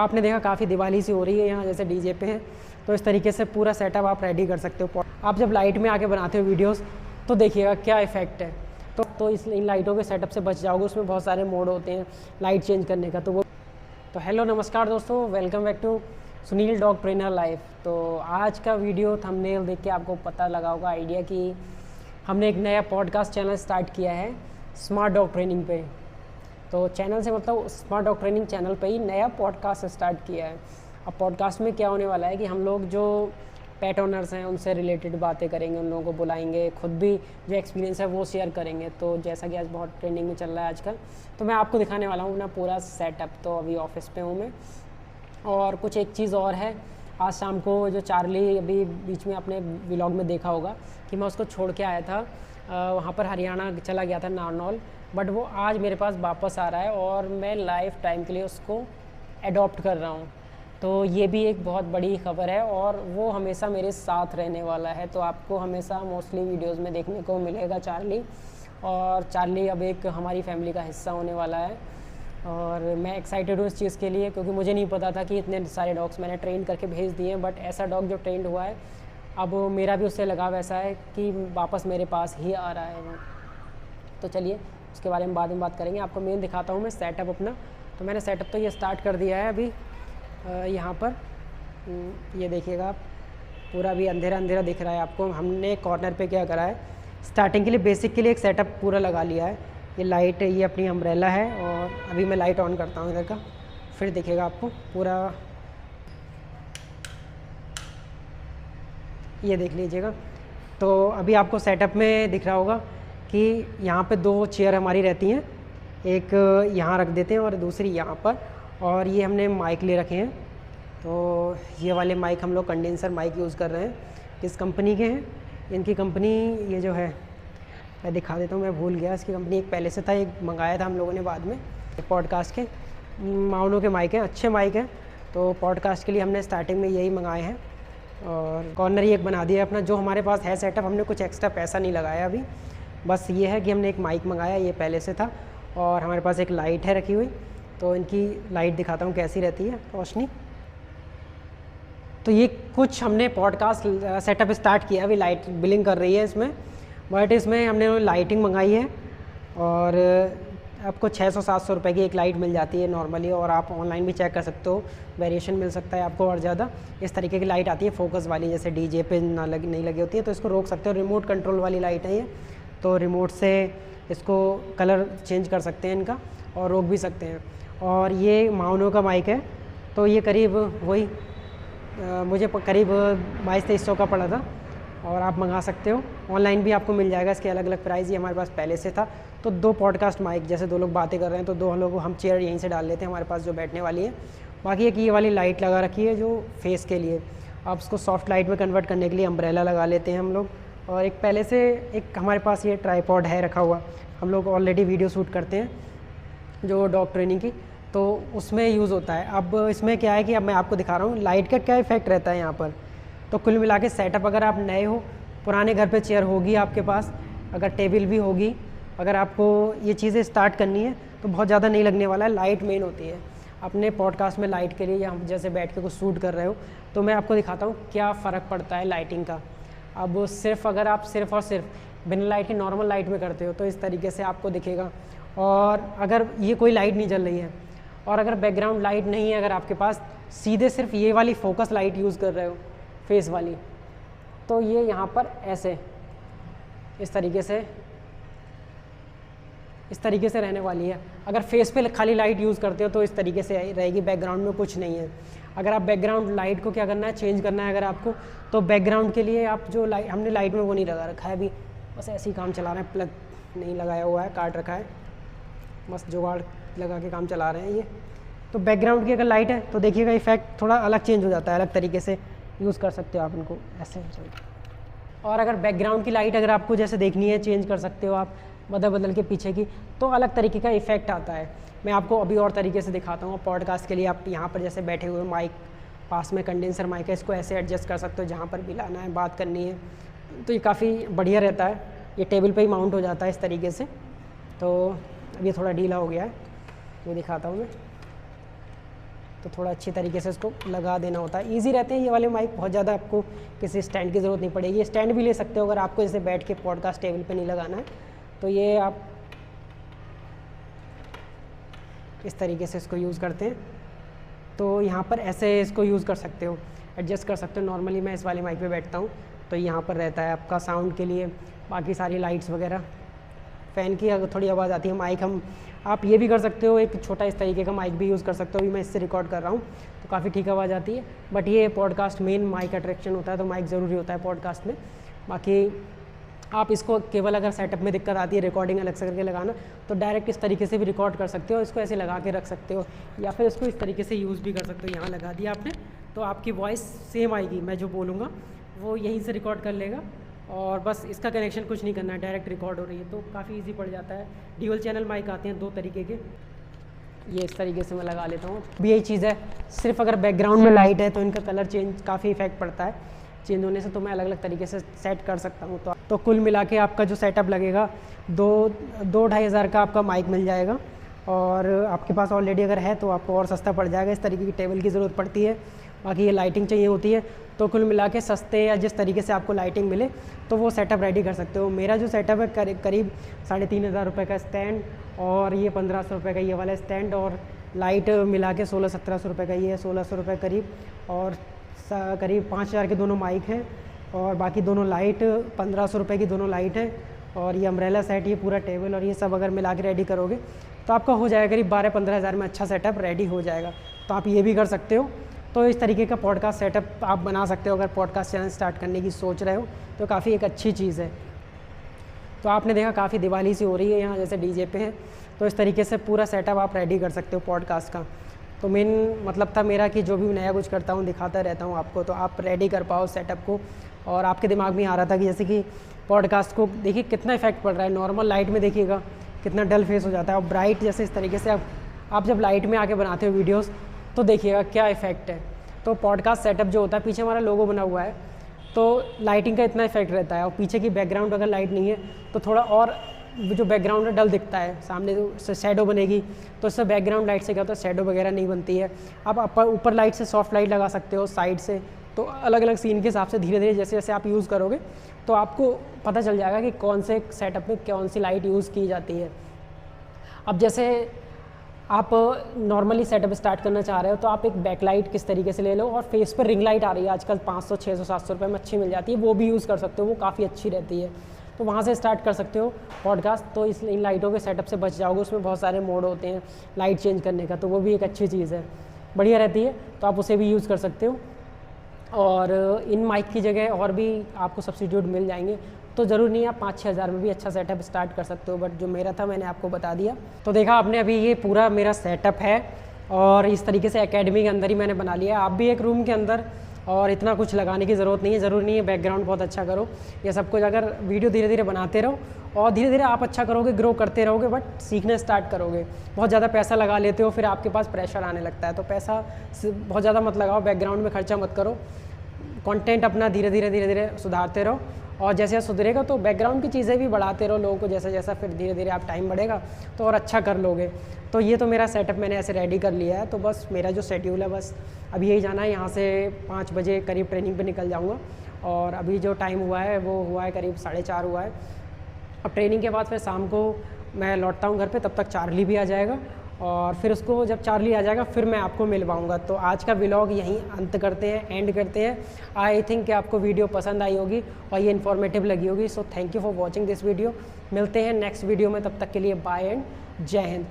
आपने देखा काफ़ी दिवाली सी हो रही है यहाँ, जैसे डीजे पे है, तो इस तरीके से पूरा सेटअप आप रेडी कर सकते हो। आप जब लाइट में आके बनाते हो वीडियोस तो देखिएगा क्या इफ़ेक्ट है। तो इन लाइटों के सेटअप से बच जाओगे। उसमें बहुत सारे मोड होते हैं लाइट चेंज करने का। तो हेलो नमस्कार दोस्तों, welcome back to Sunil dog trainer life. तो आज का वीडियो थंबनेल देख के आपको पता लगा होगा आइडिया कि हमने एक नया पॉडकास्ट चैनल स्टार्ट किया है स्मार्ट डॉग ट्रेनिंग पे। तो चैनल से मतलब स्मार्ट डॉग ट्रेनिंग चैनल पे ही नया पॉडकास्ट स्टार्ट किया है। अब पॉडकास्ट में क्या होने वाला है कि हम लोग जो पेट ओनर्स हैं उनसे रिलेटेड बातें करेंगे, उन लोगों को बुलाएंगे, खुद भी जो एक्सपीरियंस है वो शेयर करेंगे। तो जैसा कि आज बहुत ट्रेंडिंग में चल रहा है आजकल, तो मैं आपको दिखाने वाला हूँ अपना पूरा सेटअप। तो अभी ऑफिस पे हूँ मैं। और कुछ एक चीज़ और है, आज शाम को जो चार्ली अभी बीच में अपने व्लॉग में देखा होगा कि मैं उसको छोड़ के आया था, वहाँ पर हरियाणा चला गया था नारनौल, बट वो आज मेरे पास वापस आ रहा है और मैं लाइफ टाइम के लिए उसको अडॉप्ट कर रहा हूँ। तो ये भी एक बहुत बड़ी खबर है और वो हमेशा मेरे साथ रहने वाला है। तो आपको हमेशा मोस्टली वीडियोस में देखने को मिलेगा चार्ली। और चार्ली अब एक हमारी फैमिली का हिस्सा होने वाला है और मैं एक्साइटेड हूँ इस चीज़ के लिए, क्योंकि मुझे नहीं पता था कि इतने सारे डॉग्स मैंने ट्रेन करके भेज दिए हैं, बट ऐसा डॉग जो ट्रेंड हुआ है अब मेरा भी उससे लगाव ऐसा है कि वापस मेरे पास ही आ रहा है वो। तो चलिए उसके बारे में बाद में बात करेंगे। आपको मेन दिखाता हूँ मैं सेटअप अपना। तो मैंने सेटअप तो ये स्टार्ट कर दिया है अभी यहाँ पर। ये देखिएगा आप, पूरा भी अंधेरा अंधेरा दिख रहा है आपको। हमने कॉर्नर पे क्या करा है, स्टार्टिंग के लिए बेसिक के लिए एक सेटअप पूरा लगा लिया है। ये लाइट, ये अपनी अम्ब्रेला है और अभी मैं लाइट ऑन करता हूँ इधर का, फिर दिखेगा आपको पूरा। ये देख लीजिएगा। तो अभी आपको सेटअप में दिख रहा होगा कि यहाँ पे दो चेयर हमारी रहती हैं, एक यहाँ रख देते हैं और दूसरी यहाँ पर। और ये हमने माइक ले रखे हैं। तो ये वाले माइक हम लोग कंडेंसर माइक यूज़ कर रहे हैं। किस कंपनी के हैं, इनकी कंपनी ये जो है मैं दिखा देता हूँ, मैं भूल गया इसकी कंपनी। एक पहले से था, एक मंगाया था हम लोगों ने बाद में। पॉडकास्ट के माउनो के माइक हैं, अच्छे माइक हैं। तो पॉडकास्ट के लिए हमने स्टार्टिंग में यही मंगाए हैं। और कॉर्नर ही एक बना दिया अपना, जो हमारे पास है सेटअप। हमने कुछ एक्स्ट्रा पैसा नहीं लगाया अभी, बस ये है कि हमने एक माइक मंगाया, ये पहले से था। और हमारे पास एक लाइट है रखी हुई, तो इनकी लाइट दिखाता हूँ कैसी रहती है रोशनी। तो ये कुछ हमने पॉडकास्ट सेटअप स्टार्ट किया, अभी लाइट बिलिंग कर रही है इसमें, बट इसमें हमने लाइटिंग मंगाई है। और आपको 600-700 रुपये की एक लाइट मिल जाती है नॉर्मली, और आप ऑनलाइन भी चेक कर सकते हो, वेरिएशन मिल सकता है आपको और ज़्यादा। इस तरीके की लाइट आती है फोकस वाली, जैसे डीजे पे नहीं लगी होती है, तो इसको रोक सकते हो। रिमोट कंट्रोल वाली लाइट है ये, तो रिमोट से इसको कलर चेंज कर सकते हैं इनका और रोक भी सकते हैं। और ये माउनो का माइक है, तो ये करीब वही मुझे करीब 2200-2300 का पड़ा था, और आप मंगा सकते हो ऑनलाइन भी, आपको मिल जाएगा। इसके अलग अलग प्राइस, ये हमारे पास पहले से था। तो दो पॉडकास्ट माइक, जैसे दो लोग बातें कर रहे हैं तो दो लोग हम चेयर यहीं से डाल लेते हैं हमारे पास जो बैठने वाली है। बाकी एक ये वाली लाइट लगा रखी है जो फेस के लिए, आप उसको सॉफ्ट लाइट में कन्वर्ट करने के लिए अम्ब्रेला लगा लेते हैं हम लोग। और एक पहले से एक हमारे पास ये ट्राईपॉड है रखा हुआ, हम लोग ऑलरेडी वीडियो शूट करते हैं जो डॉग ट्रेनिंग की, तो उसमें यूज़ होता है। अब इसमें क्या है कि अब मैं आपको दिखा रहा हूँ लाइट का क्या इफ़ेक्ट रहता है यहाँ पर। तो कुल मिला के सेटअप, अगर आप नए हो, पुराने घर पे चेयर होगी आपके पास, अगर टेबल भी होगी, अगर आपको ये चीज़ें स्टार्ट करनी है तो बहुत ज़्यादा नहीं लगने वाला है। लाइट मेन होती है अपने पॉडकास्ट में लाइट के लिए, या हम जैसे बैठ के कुछ शूट कर रहे हो, तो मैं आपको दिखाता हूँ क्या फ़र्क पड़ता है लाइटिंग का। अब सिर्फ अगर आप सिर्फ और सिर्फ बिना लाइट की नॉर्मल लाइट में करते हो तो इस तरीके से आपको दिखेगा। और अगर ये कोई लाइट नहीं जल रही है और अगर बैकग्राउंड लाइट नहीं है, अगर आपके पास सीधे सिर्फ ये वाली फोकस लाइट यूज़ कर रहे हो फेस वाली, तो ये यहाँ पर ऐसे इस तरीके से रहने वाली है। अगर फेस पे खाली लाइट यूज़ करते हो तो इस तरीके से रहेगी, बैकग्राउंड में कुछ नहीं है। अगर आप बैकग्राउंड लाइट को क्या करना है, चेंज करना है अगर आपको, तो बैकग्राउंड के लिए आप जो लाइट, हमने लाइट में वो नहीं लगा रखा है अभी, बस ऐसे ही काम चला रहे हैं। प्लग नहीं लगाया हुआ है, काट रखा है, बस जुगाड़ लगा के काम चला रहे हैं ये। तो बैकग्राउंड की अगर लाइट है तो देखिएगा इफेक्ट थोड़ा अलग चेंज हो जाता है, अलग तरीके से यूज़ कर सकते हो आप इनको ऐसे। और अगर बैकग्राउंड की लाइट अगर आपको जैसे देखनी है, चेंज कर सकते हो आप बदल के पीछे की, तो अलग तरीके का इफेक्ट आता है। मैं आपको अभी और तरीके से दिखाता हूँ। पॉडकास्ट के लिए आप यहाँ पर जैसे बैठे हुए, माइक पास में कंडेंसर माइक है, इसको ऐसे एडजस्ट कर सकते हो जहाँ पर भी लाना है, बात करनी है, तो ये काफ़ी बढ़िया रहता है। ये टेबल पे ही माउंट हो जाता है इस तरीके से। तो अब ये थोड़ा ढीला हो गया है, ये दिखाता हूँ मैं। तो थोड़ा अच्छी तरीके से इसको लगा देना होता है। ईजी रहते हैं ये वाले माइक, बहुत ज़्यादा आपको किसी स्टैंड की ज़रूरत नहीं पड़ेगी। स्टैंड भी ले सकते हो अगर आपको जैसे बैठ के पॉडकास्ट टेबल पे नहीं लगाना है, तो ये आप इस तरीके से इसको यूज़ करते हैं। तो यहाँ पर ऐसे इसको यूज़ कर सकते हो, एडजस्ट कर सकते हो। नॉर्मली मैं इस वाले माइक पे बैठता हूँ तो यहाँ पर रहता है आपका साउंड के लिए, बाकी सारी लाइट्स वगैरह, फ़ैन की अगर थोड़ी आवाज़ आती है। माइक आप ये भी कर सकते हो, एक छोटा इस तरीके का माइक भी यूज़ कर सकते हो। अभी मैं इससे रिकॉर्ड कर रहा हूँ तो काफ़ी ठीक आवाज़ आती है, बट ये पॉडकास्ट मेन माइक अट्रैक्शन होता है, तो माइक ज़रूरी होता है पॉडकास्ट में। बाकी आप इसको केवल अगर सेटअप में दिक्कत आती है रिकॉर्डिंग अलग से करके लगाना, तो डायरेक्ट इस तरीके से भी रिकॉर्ड कर सकते हो, इसको ऐसे लगा के रख सकते हो, या फिर इसको इस तरीके से यूज़ भी कर सकते हो। यहाँ लगा दिया आपने तो आपकी वॉइस सेम आएगी, मैं जो बोलूँगा वो यहीं से रिकॉर्ड कर लेगा, और बस इसका कनेक्शन कुछ नहीं करना है, डायरेक्ट रिकॉर्ड हो रही है, तो काफ़ी इजी पड़ जाता है। ड्यूल चैनल माइक आते हैं 2 तरीके के, ये इस तरीके से मैं लगा लेता हूँ। भी यही चीज़ है, सिर्फ अगर बैकग्राउंड में लाइट है तो इनका कलर चेंज काफ़ी इफेक्ट पड़ता है, चेंज होने से तो मैं अलग अलग तरीके से सेट कर सकता हूँ। तो कुल मिला के आपका जो सेटअप लगेगा 2-2-2.5 हज़ार का आपका माइक मिल जाएगा, और आपके पास ऑलरेडी अगर है तो आपको और सस्ता पड़ जाएगा। इस तरीके की टेबल की ज़रूरत पड़ती है, बाकी ये लाइटिंग चाहिए होती है, तो कुल मिला के सस्ते या जिस तरीके से आपको लाइटिंग मिले तो वो सेटअप रेडी कर सकते हो। मेरा जो सेटअप है करीब 3,500 रुपये का स्टैंड, और ये 1,500 रुपये का ये वाला स्टैंड, और लाइट मिला के 1600-1700 रुपये का ये है, 1600 रुपये करीब, और करीब 5,000 के दोनों माइक हैं, और बाकी दोनों लाइट 1,500 रुपये की दोनों लाइट है, और ये अम्ब्रेला सेट, ये पूरा टेबल और ये सब अगर मिला के रेडी करोगे तो आपका हो जाएगा करीब 12-15 हज़ार में अच्छा सेटअप रेडी हो जाएगा। तो आप ये भी कर सकते हो। तो इस तरीके का पॉडकास्ट सेटअप आप बना सकते हो अगर पॉडकास्ट चैनल स्टार्ट करने की सोच रहे हो, तो काफ़ी एक अच्छी चीज़ है। तो आपने देखा काफ़ी दिवाली सी हो रही है यहाँ, जैसे डीजे पे है, तो इस तरीके से पूरा सेटअप आप रेडी कर सकते हो पॉडकास्ट का। तो मेन मतलब था मेरा कि जो भी नया कुछ करता हूँ दिखाता रहता हूँ आपको, तो आप रेडी कर पाओ सेटअप को। और आपके दिमाग में आ रहा था कि जैसे कि पॉडकास्ट को देखिए कितना इफेक्ट पड़ रहा है, नॉर्मल लाइट में देखिएगा कितना डल फेस हो जाता है, और ब्राइट जैसे इस तरीके से आप जब लाइट में आके बनाते हो वीडियोस तो देखिएगा क्या इफेक्ट है। तो पॉडकास्ट सेटअप जो होता है, पीछे हमारा लोगो बना हुआ है, तो लाइटिंग का इतना इफेक्ट रहता है, और पीछे की बैकग्राउंड अगर लाइट नहीं है तो थोड़ा और जो बैकग्राउंड है डल दिखता है, सामने से शैडो बनेगी, तो इससे बैकग्राउंड लाइट से क्या होता है शैडो वगैरह नहीं बनती है। आप ऊपर लाइट से सॉफ्ट लाइट लगा सकते हो, साइड से, तो अलग अलग सीन के हिसाब से धीरे धीरे जैसे जैसे आप यूज़ करोगे तो आपको पता चल जाएगा कि कौन से सेटअप में कौन सी लाइट यूज़ की जाती है। अब जैसे आप नॉर्मली सेटअप स्टार्ट करना चाह रहे हो तो आप एक बैकलाइट किस तरीके से ले लो, और फेस पर रिंग लाइट आ रही है आजकल 500, 600, 700 रुपये में अच्छी मिल जाती है, वो भी यूज़ कर सकते हो, वो काफ़ी अच्छी रहती है। तो वहाँ से स्टार्ट कर सकते हो पॉडकास्ट। तो इन लाइटों के सेटअप से बच जाओगे, उसमें बहुत सारे मोड होते हैं लाइट चेंज करने का, तो वो भी एक अच्छी चीज़ है, बढ़िया रहती है, तो आप उसे भी यूज़ कर सकते हो। और इन माइक की जगह और भी आपको सब्स्टिट्यूट मिल जाएंगे, तो ज़रूर नहीं आप 5-6 हज़ार में भी अच्छा सेटअप स्टार्ट कर सकते हो, बट जो मेरा था मैंने आपको बता दिया। तो देखा आपने, अभी ये पूरा मेरा सेटअप है, और इस तरीके से एकेडमी के अंदर ही मैंने बना लिया। आप भी एक रूम के अंदर, और इतना कुछ लगाने की ज़रूरत नहीं है, ज़रूरी नहीं है बैकग्राउंड बहुत अच्छा करो, ये सब कुछ अगर वीडियो धीरे धीरे बनाते रहो और धीरे धीरे आप अच्छा करोगे, ग्रो करते रहोगे, बट सीखना स्टार्ट करोगे। बहुत ज़्यादा पैसा लगा लेते हो फिर आपके पास प्रेशर आने लगता है, तो पैसा बहुत ज़्यादा मत लगाओ, बैकग्राउंड में खर्चा मत करो, कंटेंट अपना धीरे धीरे सुधारते रहो, और जैसे सुधरेगा तो बैकग्राउंड की चीज़ें भी बढ़ाते रहो लोगों को, जैसा जैसा फिर धीरे धीरे आप टाइम बढ़ेगा तो और अच्छा कर लोगे। तो ये तो मेरा सेटअप मैंने ऐसे रेडी कर लिया है। तो बस मेरा जो शेड्यूल है, बस अभी यही जाना है, यहाँ से 5 बजे करीब ट्रेनिंग पे निकल जाऊँगा, और अभी जो टाइम हुआ है वो हुआ है करीब 4:30 हुआ है। अब ट्रेनिंग के बाद फिर शाम को मैं लौटता हूँ घर पे, तब तक चार्ली भी आ जाएगा, और फिर उसको जब चार्ली आ जाएगा फिर मैं आपको मिल पाऊँगा। तो आज का व्लॉग यहीं अंत करते हैं, एंड करते हैं। आई थिंक कि आपको वीडियो पसंद आई होगी और ये इन्फॉर्मेटिव लगी होगी। So thank you for watching this video. मिलते हैं नेक्स्ट वीडियो में, तब तक के लिए बाय एंड जय हिंद।